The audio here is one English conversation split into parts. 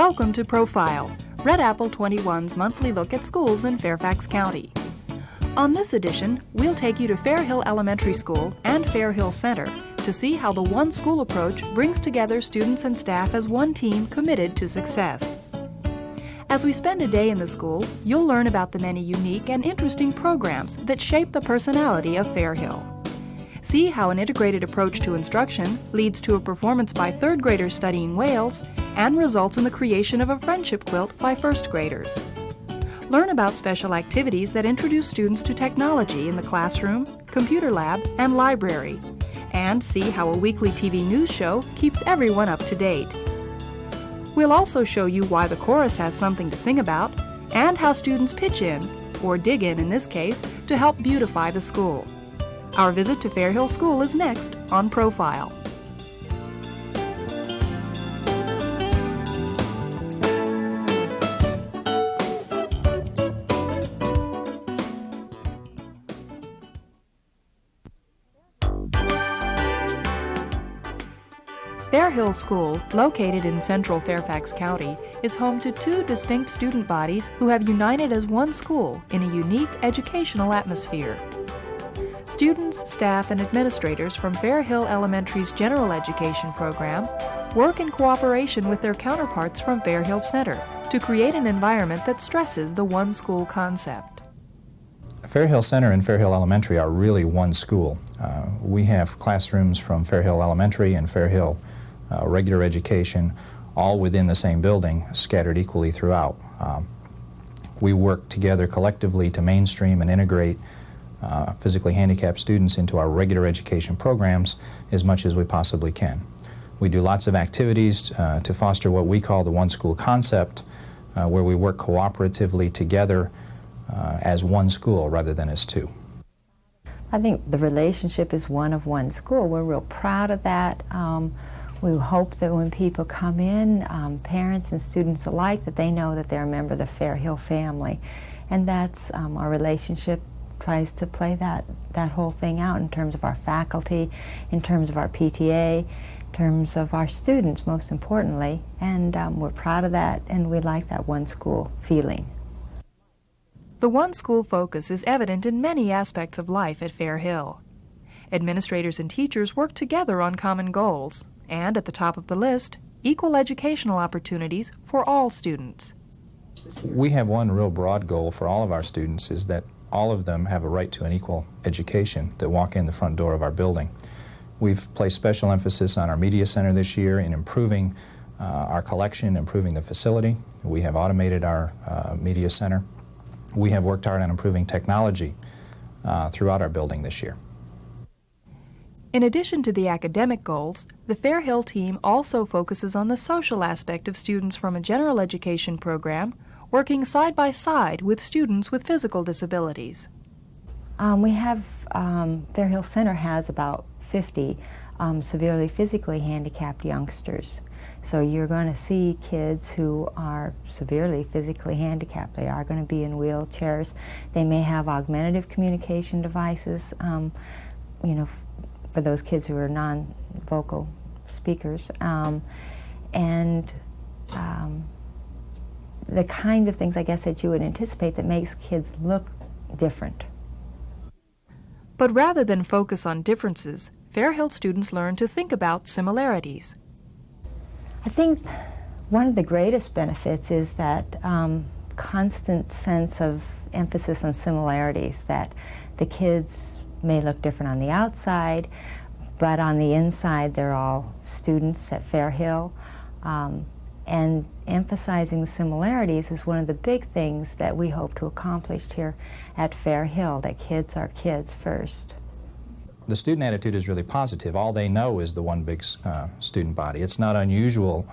Welcome to Profile, Red Apple 21's monthly look at schools in Fairfax County. On this edition, we'll take you to Fairhill Elementary School and Fairhill Center to see how the One School approach brings together students and staff as one team committed to success. As we spend a day in the school, you'll learn about the many unique and interesting programs that shape the personality of Fairhill. See how an integrated approach to instruction leads to a performance by third graders studying Wales and results in the creation of a friendship quilt by first graders. Learn about special activities that introduce students to technology in the classroom, computer lab, and library, and see how a weekly TV news show keeps everyone up to date. We'll also show you why the chorus has something to sing about and how students pitch in, or dig in this case, to help beautify the school. Our visit to Fairhill School is next on Profile. Fairhill School, located in central Fairfax County, is home to two distinct student bodies who have united as one school in a unique educational atmosphere. Students, staff, and administrators from Fairhill Elementary's General Education program work in cooperation with their counterparts from Fairhill Center to create an environment that stresses the one school concept. Fairhill Center and Fairhill Elementary are really one school. We have classrooms from Fairhill Elementary and Fairhill regular education, all within the same building, scattered equally throughout. We work together collectively to mainstream and integrate physically handicapped students into our regular education programs as much as we possibly can. We do lots of activities to foster what we call the one school concept, where we work cooperatively together as one school rather than as two. I think the relationship is one of one school. We're real proud of that. We hope that when people come in, parents and students alike, that they know that they're a member of the Fairhill family. And that's our relationship tries to play that whole thing out in terms of our faculty, in terms of our PTA, in terms of our students, most importantly. And we're proud of that, and we like that one school feeling. The one school focus is evident in many aspects of life at Fairhill. Administrators and teachers work together on common goals, and at the top of the list, equal educational opportunities for all students. We have one real broad goal for all of our students, is that all of them have a right to an equal education that walk in the front door of our building. We've placed special emphasis on our media center this year in improving our collection, improving the facility. We have automated our media center. We have worked hard on improving technology throughout our building this year. In addition to the academic goals, the Fairhill team also focuses on the social aspect of students from a general education program, working side by side with students with physical disabilities. We have, Fairhill Center has about 50 severely physically handicapped youngsters. So you're going to see kids who are severely physically handicapped. They are going to be in wheelchairs. They may have augmentative communication devices, you know, for those kids who are non-vocal speakers. The kinds of things, I guess, that you would anticipate that makes kids look different. But rather than focus on differences, Fairhill students learn to think about similarities. I think one of the greatest benefits is that constant sense of emphasis on similarities, that the kids may look different on the outside, but on the inside they're all students at Fairhill. And emphasizing the similarities is one of the big things that we hope to accomplish here at Fairhill, that kids are kids first. The student attitude is really positive. All they know is the one big student body. It's not unusual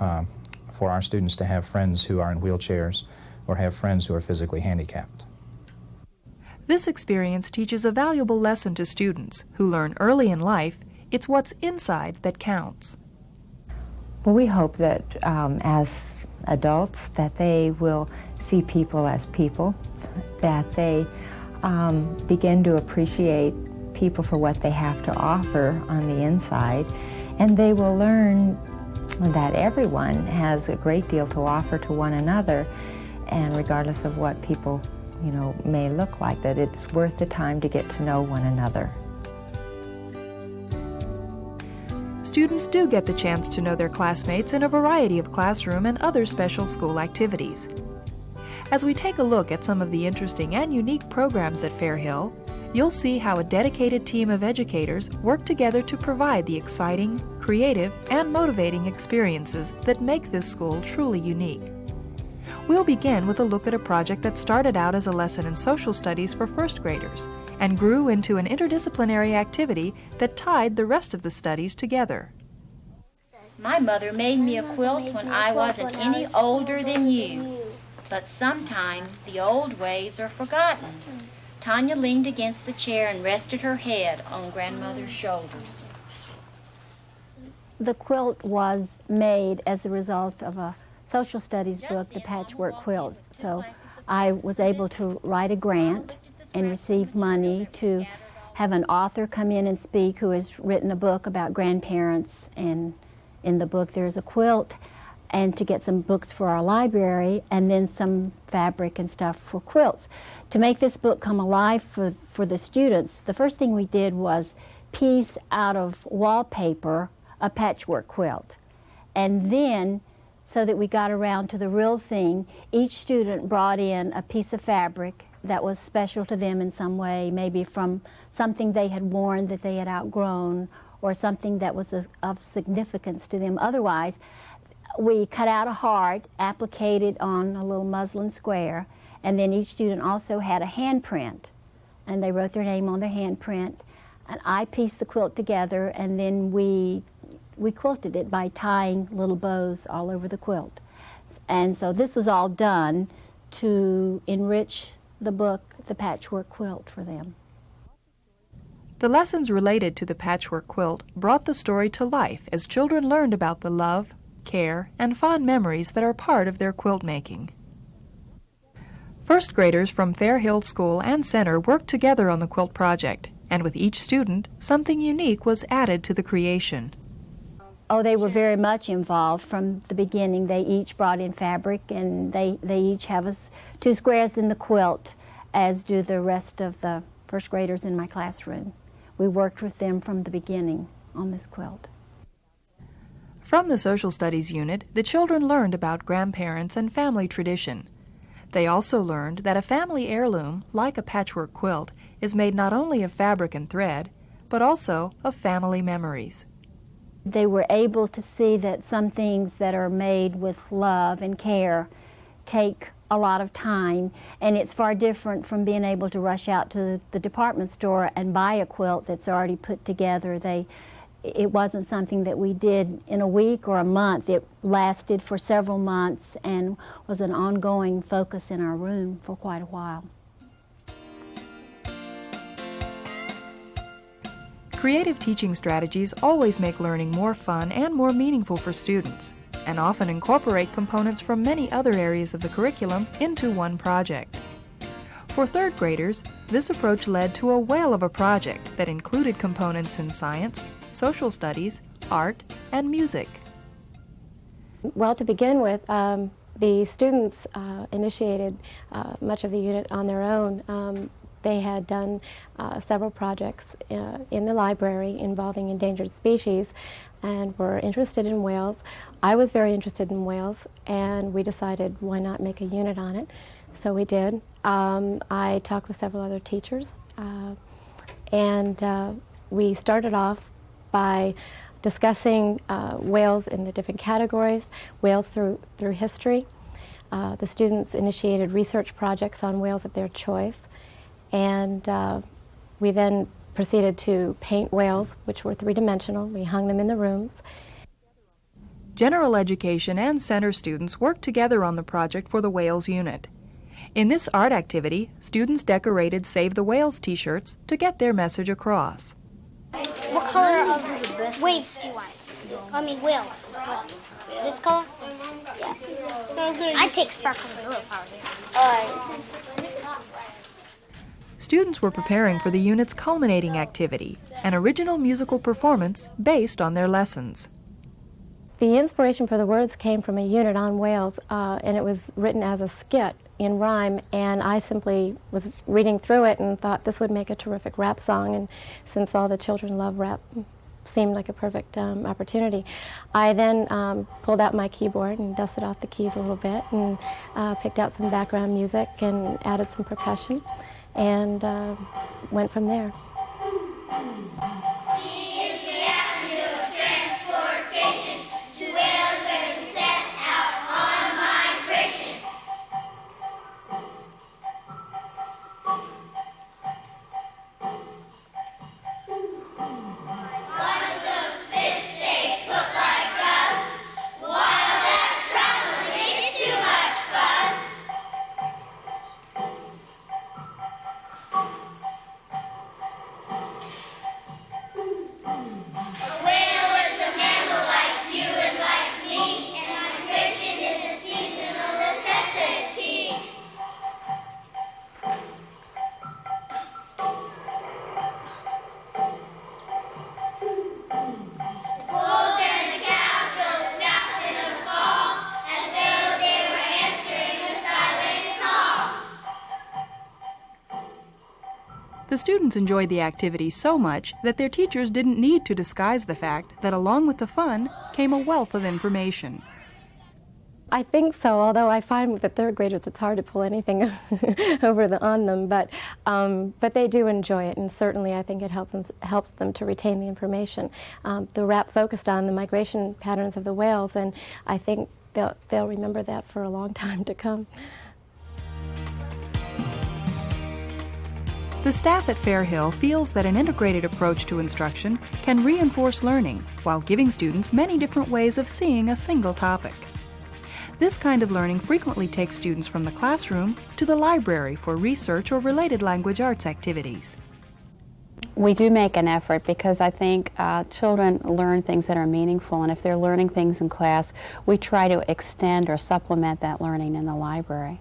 for our students to have friends who are in wheelchairs or have friends who are physically handicapped. This experience teaches a valuable lesson to students who learn early in life it's what's inside that counts. Well, we hope that as adults that they will see people as people, that they begin to appreciate people for what they have to offer on the inside, and they will learn that everyone has a great deal to offer to one another, and regardless of what people, may look like, that it's worth the time to get to know one another. Students do get the chance to know their classmates in a variety of classroom and other special school activities. As we take a look at some of the interesting and unique programs at Fairhill, you'll see how a dedicated team of educators work together to provide the exciting, creative, and motivating experiences that make this school truly unique. We'll begin with a look at a project that started out as a lesson in social studies for first graders and grew into an interdisciplinary activity that tied the rest of the studies together. My mother made me a quilt when I wasn't any older than you, but sometimes the old ways are forgotten. Tanya leaned against the chair and rested her head on Grandmother's shoulders. The quilt was made as a result of a social studies book, The Patchwork Quilt. So I was able to write a grant and receive money to have an author come in and speak who has written a book about grandparents, and in the book there's a quilt, and to get some books for our library, and then some fabric and stuff for quilts. To make this book come alive for the students, the first thing we did was piece out of wallpaper a patchwork quilt. And then, so that we got around to the real thing, each student brought in a piece of fabric that was special to them in some way, maybe from something they had worn that they had outgrown, or something that was of significance to them. Otherwise, we cut out a heart, appliqued it on a little muslin square, and then each student also had a handprint, and they wrote their name on their handprint, and I pieced the quilt together, and then we quilted it by tying little bows all over the quilt. And so this was all done to enrich the book, The Patchwork Quilt, for them. The lessons related to the patchwork quilt brought the story to life as children learned about the love, care, and fond memories that are part of their quilt making. First graders from Fairhill School and Center worked together on the quilt project, and with each student, something unique was added to the creation. Oh, they were very much involved from the beginning. They each brought in fabric, and they each have two squares in the quilt, as do the rest of the first graders in my classroom. We worked with them from the beginning on this quilt. From the social studies unit, the children learned about grandparents and family tradition. They also learned that a family heirloom, like a patchwork quilt, is made not only of fabric and thread, but also of family memories. They were able to see that some things that are made with love and care take a lot of time, and it's far different from being able to rush out to the department store and buy a quilt that's already put together. It wasn't something that we did in a week or a month. It lasted for several months and was an ongoing focus in our room for quite a while. Creative teaching strategies always make learning more fun and more meaningful for students, and often incorporate components from many other areas of the curriculum into one project. For third graders, this approach led to a whale of a project that included components in science, social studies, art, and music. Well, to begin with, the students initiated much of the unit on their own. They had done several projects in the library involving endangered species and were interested in whales. I was very interested in whales, and we decided why not make a unit on it. So we did. I talked with several other teachers, and we started off by discussing whales in the different categories, whales through history. The students initiated research projects on whales of their choice, and we then proceeded to paint whales, which were three-dimensional. We hung them in the rooms. General education and center students worked together on the project for the whales unit. In this art activity, students decorated Save the Whales t-shirts to get their message across. What color of waves do you want? I mean whales. This color? Yeah. I take sparkling blue if I were you. Students were preparing for the unit's culminating activity, an original musical performance based on their lessons. The inspiration for the words came from a unit on whales, and it was written as a skit in rhyme, and I simply was reading through it and thought this would make a terrific rap song, and since all the children love rap, seemed like a perfect opportunity. I then pulled out my keyboard and dusted off the keys a little bit and picked out some background music and added some percussion and went from there. The students enjoyed the activity so much that their teachers didn't need to disguise the fact that along with the fun came a wealth of information. I think so, although I find with the third graders it's hard to pull anything on them, but they do enjoy it, and certainly I think it helps them to retain the information. The rap focused on the migration patterns of the whales, and I think they'll remember that for a long time to come. The staff at Fairhill feels that an integrated approach to instruction can reinforce learning while giving students many different ways of seeing a single topic. This kind of learning frequently takes students from the classroom to the library for research or related language arts activities. We do make an effort because I think children learn things that are meaningful, and if they're learning things in class, we try to extend or supplement that learning in the library.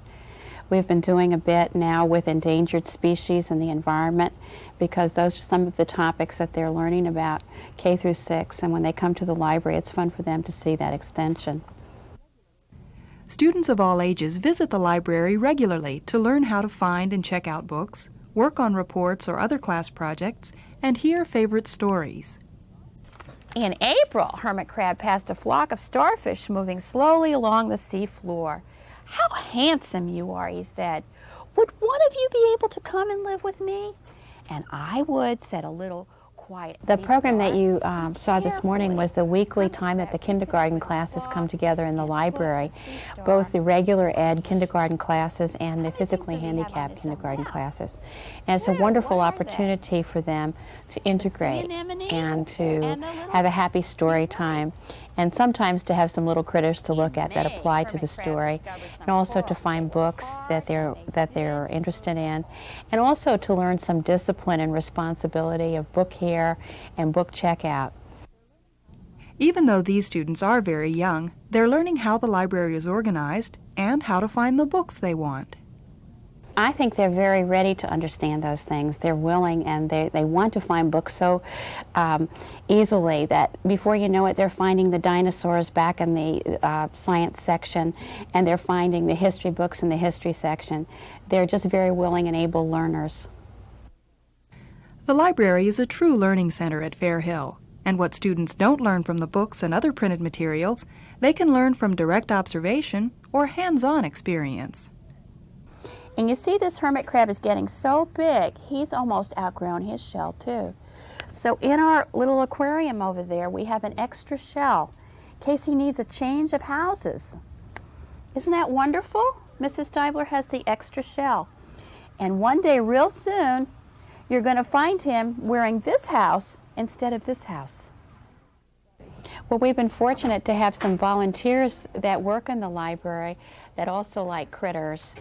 We've been doing a bit now with endangered species and the environment because those are some of the topics that they're learning about K through 6, and when they come to the library it's fun for them to see that extension. Students of all ages visit the library regularly to learn how to find and check out books, work on reports or other class projects, and hear favorite stories. In April, hermit crab passed a flock of starfish moving slowly along the sea floor. "How handsome you are," he said. "Would one of you be able to come and live with me?" "And I would," said a little quiet The program that you saw this morning was the weekly time that the kindergarten classes come together in the library, both the regular ed kindergarten classes and the physically handicapped kindergarten classes. And it's a wonderful opportunity for them to integrate and to have a happy story time, and sometimes to have some little critters to look at that apply to the story, and also to find books that they're interested in, and also to learn some discipline and responsibility of book care and book checkout. Even though these students are very young, they're learning how the library is organized and how to find the books they want. I think they're very ready to understand those things. They're willing, and they want to find books so easily that before you know it, they're finding the dinosaurs back in the science section, and they're finding the history books in the history section. They're just very willing and able learners. The library is a true learning center at Fairhill, and what students don't learn from the books and other printed materials, they can learn from direct observation or hands-on experience. And you see, this hermit crab is getting so big, he's almost outgrown his shell too. So in our little aquarium over there, we have an extra shell in case he needs a change of houses. Isn't that wonderful? Mrs. Steibler has the extra shell. And one day, real soon, you're going to find him wearing this house instead of this house. Well, we've been fortunate to have some volunteers that work in the library that also like critters.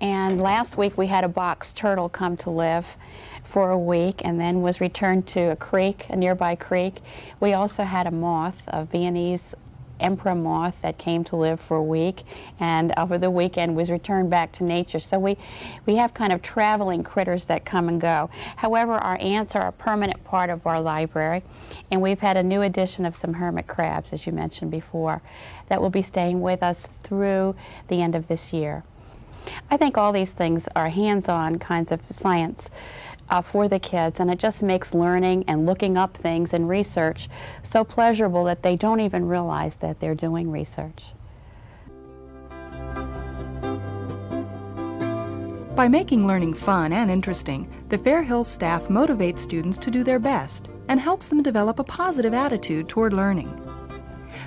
And last week we had a box turtle come to live for a week and then was returned to a creek, a nearby creek. We also had a moth, a Viennese emperor moth that came to live for a week and over the weekend was returned back to nature. So we have kind of traveling critters that come and go. However, our ants are a permanent part of our library, and we've had a new addition of some hermit crabs, as you mentioned before, that will be staying with us through the end of this year. I think all these things are hands-on kinds of science for the kids, and it just makes learning and looking up things and research so pleasurable that they don't even realize that they're doing research. By making learning fun and interesting, the Fairhill staff motivates students to do their best and helps them develop a positive attitude toward learning.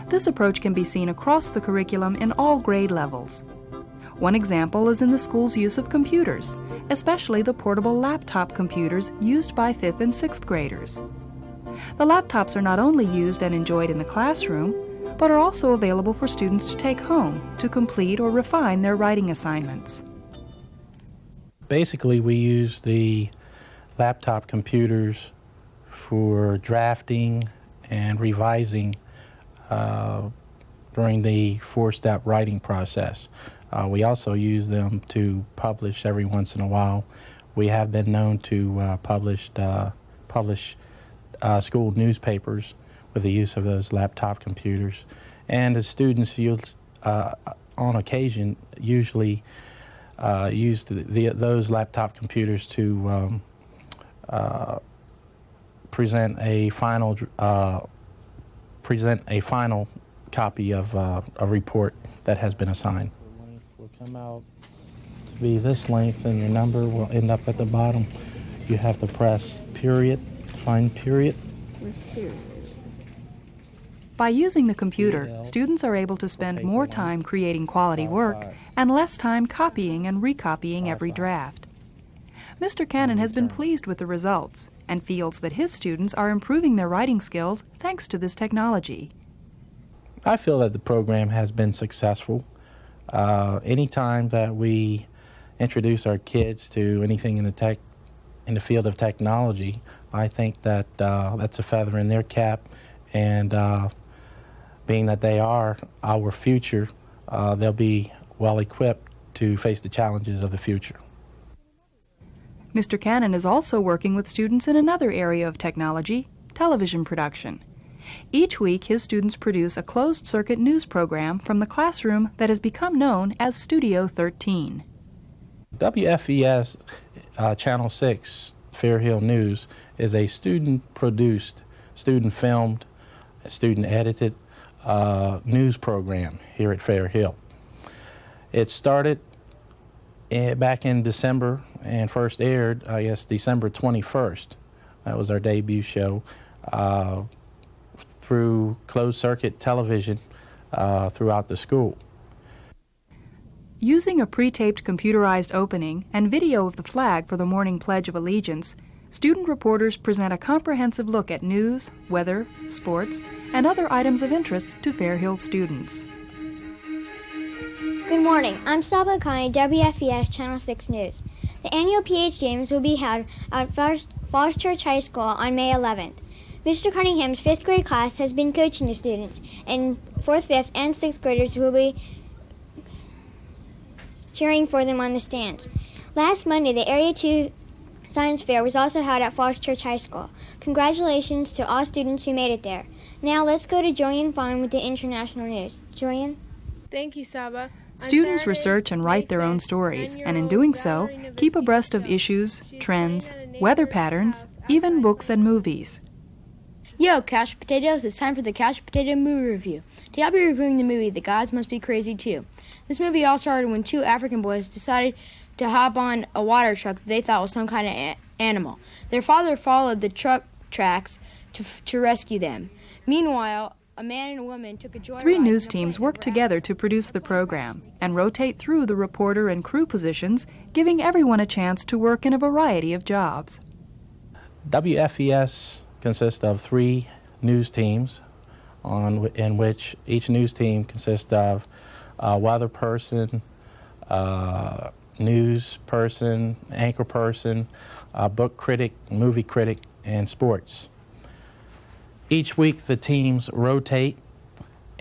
This approach can be seen across the curriculum in all grade levels. One example is in the school's use of computers, especially the portable laptop computers used by 5th and 6th graders. The laptops are not only used and enjoyed in the classroom, but are also available for students to take home to complete or refine their writing assignments. Basically, we use the laptop computers for drafting and revising during the 4-step writing process. We also use them to publish every once in a while. We have been known to publish school newspapers with the use of those laptop computers. And the students on occasion usually use those laptop computers to present a final copy of a report that has been assigned. Will come out to be this length, and your number will end up at the bottom. You have to press period, find period. By using the computer, students are able to spend more time creating quality work and less time copying and recopying every draft. Mr. Cannon has been pleased with the results and feels that his students are improving their writing skills thanks to this technology. I feel that the program has been successful. Anytime that we introduce our kids to anything in the field of technology, I think that that's a feather in their cap, and being that they are our future, they'll be well equipped to face the challenges of the future. Mr. Cannon is also working with students in another area of technology, television production. Each week, his students produce a closed-circuit news program from the classroom that has become known as Studio 13. WFES Channel 6 Fairhill News is a student-produced, student-filmed, student-edited news program here at Fairhill. It started back in December and first aired, I guess, December 21st. That was our debut show. Through closed-circuit television throughout the school. Using a pre-taped computerized opening and video of the flag for the morning Pledge of Allegiance, student reporters present a comprehensive look at news, weather, sports, and other items of interest to Fairhill students. Good morning. I'm Saba Connie, WFES Channel 6 News. The annual PH Games will be held at Falls Church High School on May 11th. Mr. Cunningham's 5th grade class has been coaching the students, and 4th, 5th, and 6th graders will be cheering for them on the stands. Last Monday, the Area 2 Science Fair was also held at Falls Church High School. Congratulations to all students who made it there. Now let's go to Joanne Fong with the international news. Joanne? Thank you, Saba. Students research and write their own stories, and in doing so, keep abreast of issues, trends, weather patterns, even books and movies. Yo, Couch Potatoes, it's time for the Couch Potato Movie Review. Today I'll be reviewing the movie The Gods Must Be Crazy Too. This movie all started when 2 African boys decided to hop on a water truck that they thought was some kind of animal. Their father followed the truck tracks to rescue them. Meanwhile, a man and a woman took a joyride. 3 news teams work together to produce the program and rotate through the reporter and crew positions, giving everyone a chance to work in a variety of jobs. WFES consists of 3 news teams in which each news team consists of a weather person, news person, anchor person, book critic, movie critic, and sports. Each week the teams rotate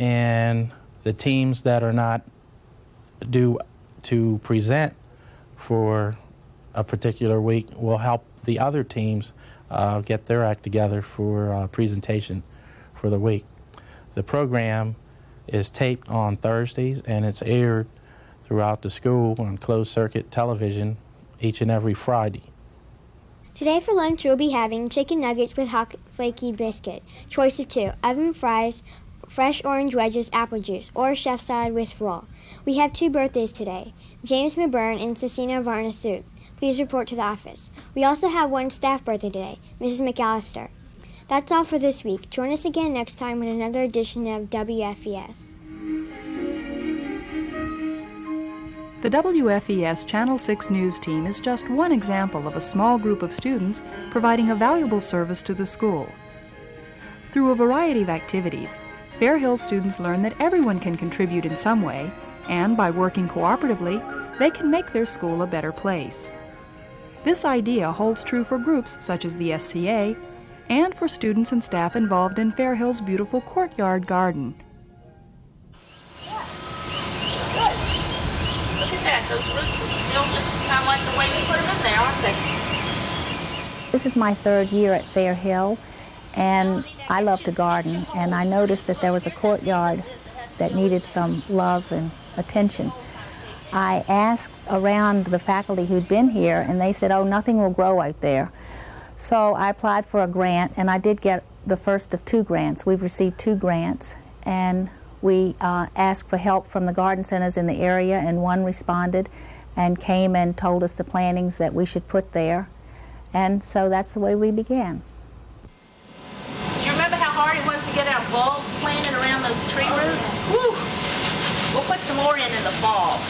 and the teams that are not due to present for a particular week will help the other teams get their act together for presentation for the week. The program is taped on Thursdays, and it's aired throughout the school on closed-circuit television each and every Friday. Today for lunch we'll be having chicken nuggets with hot flaky biscuit, choice of 2, oven fries, fresh orange wedges, apple juice, or chef salad with roll. We have 2 birthdays today, James McBurn and Cecina Varna-Soup. Please report to the office. We also have 1 staff birthday today, Mrs. McAllister. That's all for this week. Join us again next time with another edition of WFES. The WFES Channel 6 News team is just one example of a small group of students providing a valuable service to the school. Through a variety of activities, Fairhill students learn that everyone can contribute in some way, and by working cooperatively, they can make their school a better place. This idea holds true for groups such as the SCA and for students and staff involved in Fairhill's beautiful Courtyard garden. Those roots are still just kind of like the way we put them in there, aren't they? This is my 3rd year at Fairhill, and I love to garden, and I noticed that there was a courtyard that needed some love and attention. I asked around the faculty who'd been here, and they said, oh, nothing will grow out there. So I applied for a grant, and I did get the first of 2 grants. We've received 2 grants, and we asked for help from the garden centers in the area, and one responded and came and told us the plantings that we should put there. And so that's the way we began. Do you remember how hard it was to get our bulbs planted around those tree roots? Whew! We'll put some more in the fall.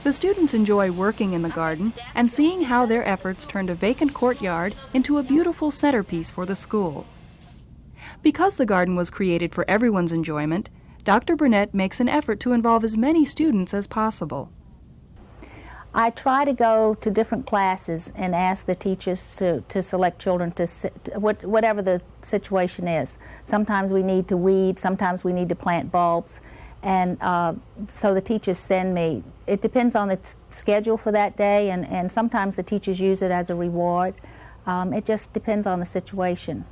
The students enjoy working in the garden and seeing how their efforts turned a vacant courtyard into a beautiful centerpiece for the school. Because the garden was created for everyone's enjoyment, Dr. Burnett makes an effort to involve as many students as possible. I try to go to different classes and ask the teachers to select children to whatever the situation is. Sometimes we need to weed, sometimes we need to plant bulbs, and so the teachers send me. It depends on the schedule for that day, and sometimes the teachers use it as a reward. It just depends on the situation.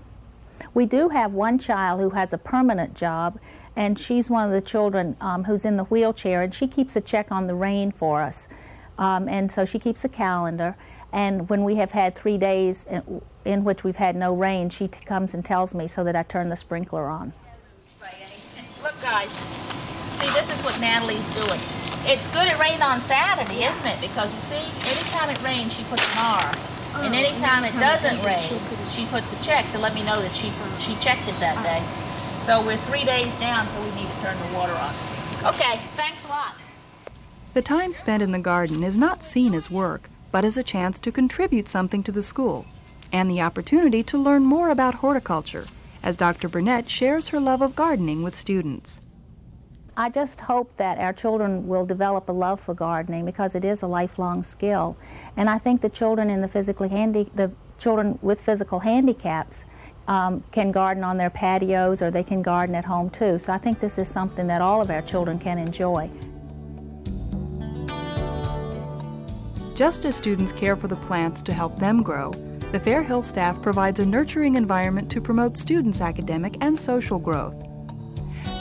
We do have one child who has a permanent job, and she's one of the children who's in the wheelchair, and she keeps a check on the rain for us. And so she keeps a calendar, and when we have had 3 days in which we've had no rain, she comes and tells me so that I turn the sprinkler on. Look, guys, see, this is what Natalie's doing. It's good it rained on Saturday, isn't it? Because, you see, anytime it rains, she puts an R. And anytime it doesn't rain, she puts a check to let me know that she checked it that day. So we're 3 days down, so we need to turn the water on. Okay, thanks a lot. The time spent in the garden is not seen as work, but as a chance to contribute something to the school, and the opportunity to learn more about horticulture, as Dr. Burnett shares her love of gardening with students. I just hope that our children will develop a love for gardening because it is a lifelong skill. And I think the children children with physical handicaps can garden on their patios, or they can garden at home too. So I think this is something that all of our children can enjoy. Just as students care for the plants to help them grow, the Fairhill staff provides a nurturing environment to promote students' academic and social growth.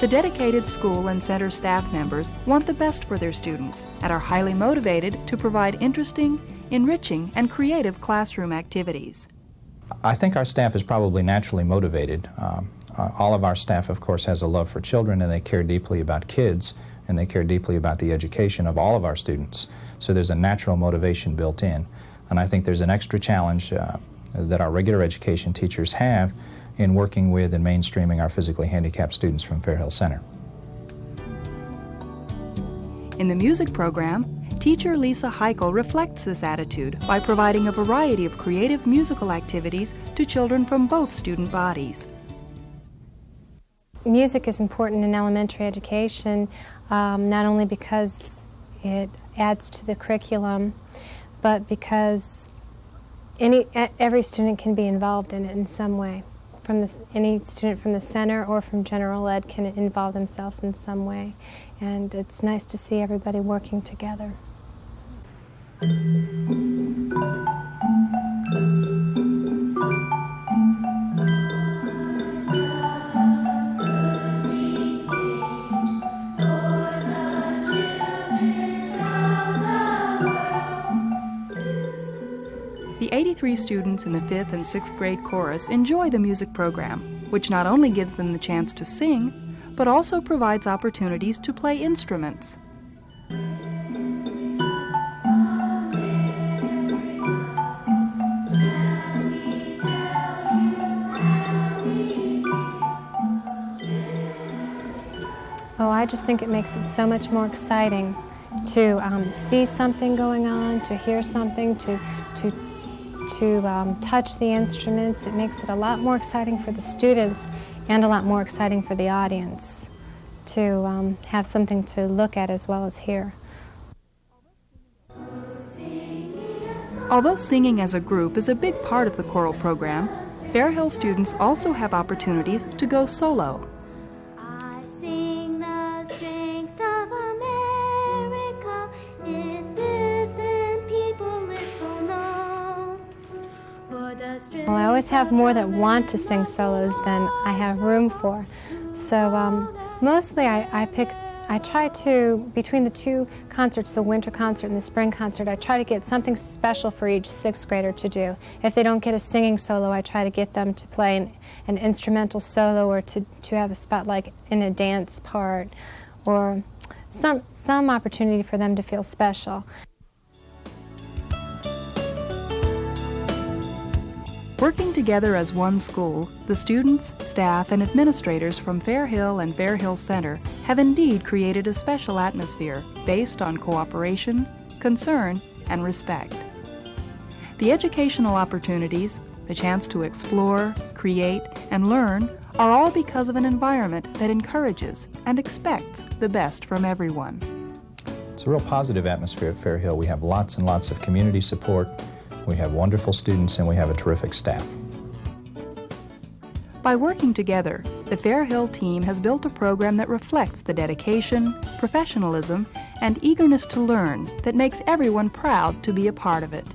The dedicated school and center staff members want the best for their students and are highly motivated to provide interesting, enriching, and creative classroom activities. I think our staff is probably naturally motivated. All of our staff, of course, has a love for children, and they care deeply about kids, and they care deeply about the education of all of our students. So there's a natural motivation built in. And I think there's an extra challenge that our regular education teachers have in working with and mainstreaming our physically handicapped students from Fairhill Center. In the music program, teacher Lisa Heichel reflects this attitude by providing a variety of creative musical activities to children from both student bodies. Music is important in elementary education, not only because it adds to the curriculum, but because every student can be involved in it in some way. from any student from the center or from general ed can involve themselves in some way. And it's nice to see everybody working together. The 83 students in the 5th and 6th grade chorus enjoy the music program, which not only gives them the chance to sing, but also provides opportunities to play instruments. Oh, I just think it makes it so much more exciting to see something going on, to hear something, to touch the instruments. It makes it a lot more exciting for the students and a lot more exciting for the audience to have something to look at as well as hear. Although singing as a group is a big part of the choral program, Fairhill students also have opportunities to go solo. Well, I always have more that want to sing solos than I have room for. So mostly I try to, between the two concerts, the winter concert and the spring concert, I try to get something special for each 6th grader to do. If they don't get a singing solo, I try to get them to play an instrumental solo or to have a spot like in a dance part or some opportunity for them to feel special. Working together as one school, the students, staff, and administrators from Fairhill and Fairhill Center have indeed created a special atmosphere based on cooperation, concern, and respect. The educational opportunities, the chance to explore, create, and learn are all because of an environment that encourages and expects the best from everyone. It's a real positive atmosphere at Fairhill. We have lots and lots of community support. We have wonderful students and we have a terrific staff. By working together, the Fairhill team has built a program that reflects the dedication, professionalism, and eagerness to learn that makes everyone proud to be a part of it.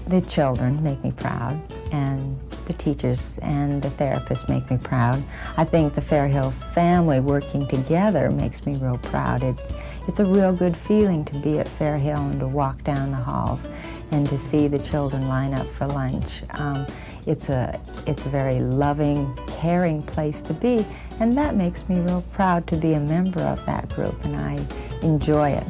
The children make me proud, and the teachers and the therapists make me proud. I think the Fairhill family working together makes me real proud. It's a real good feeling to be at Fairhill and to walk down the halls and to see the children line up for lunch. It's a very loving, caring place to be, and that makes me real proud to be a member of that group, and I enjoy it.